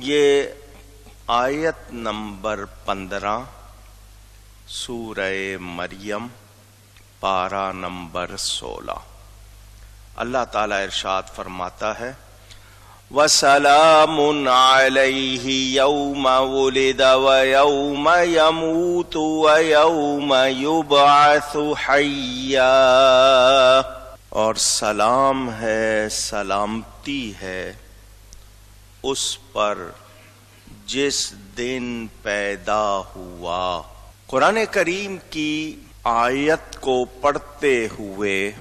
یہ آیت نمبر 15 سورہ مریم پارہ نمبر 16۔ اللہ تعالیٰ ارشاد فرماتا ہے وَسَلَامٌ عَلَيْهِ يَوْمَ وُلِدَ وَيَوْمَ يَمُوتُ وَيَوْمَ يُبْعَثُ حَيًّا، اور سلام ہے، سلامتی ہے اس پر جس دن پیدا ہوا۔ قرآن کریم کی آیت کو پڑھتے ہوئے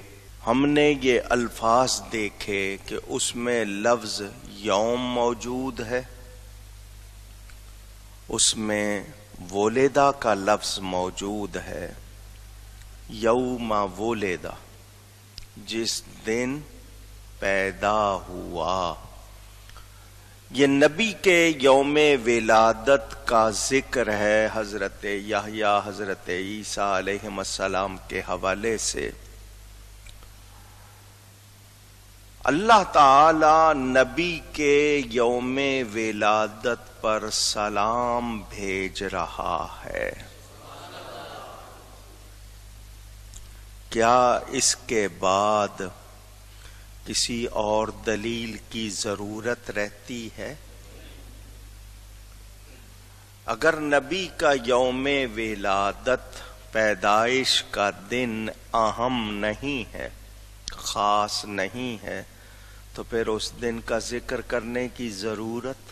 ہم نے یہ الفاظ دیکھے کہ اس میں لفظ یوم موجود ہے، اس میں ولدہ کا لفظ موجود ہے، یوم ولدہ جس دن پیدا ہوا۔ یہ نبی کے یوم ولادت کا ذکر ہے حضرت یحییٰ حضرت عیسیٰ علیہ السلام کے حوالے سے۔ اللہ تعالی نبی کے یوم ولادت پر سلام بھیج رہا ہے۔ کیا اس کے بعد کسی اور دلیل کی ضرورت رہتی ہے؟ اگر نبی کا یوم ولادت پیدائش کا دن اہم نہیں ہے، خاص نہیں ہے، تو پھر اس دن کا ذکر کرنے کی ضرورت،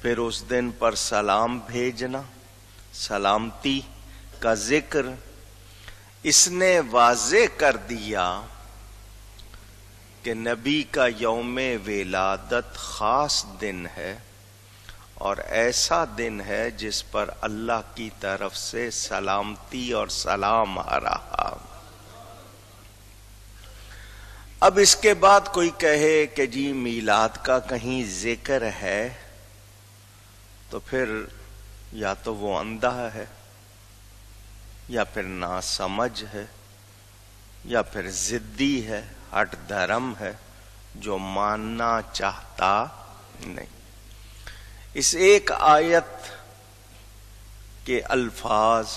پھر اس دن پر سلام بھیجنا، سلامتی کا ذکر، اس نے واضح کر دیا کہ نبی کا یوم ولادت خاص دن ہے اور ایسا دن ہے جس پر اللہ کی طرف سے سلامتی اور سلام آ رہا۔ اب اس کے بعد کوئی کہے کہ جی میلاد کا کہیں ذکر ہے، تو پھر یا تو وہ اندھا ہے، یا پھر ناسمجھ ہے، یا پھر ضدی ہے، ہٹ دھرم ہے، جو ماننا چاہتا نہیں۔ اس ایک آیت کے الفاظ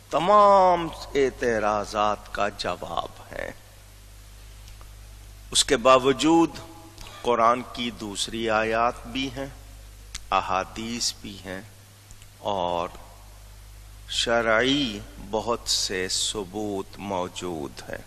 تمام اعتراضات کا جواب ہیں۔ اس کے باوجود قرآن کی دوسری آیات بھی ہیں، احادیث بھی ہیں، اور شرعی بہت سے ثبوت موجود ہیں۔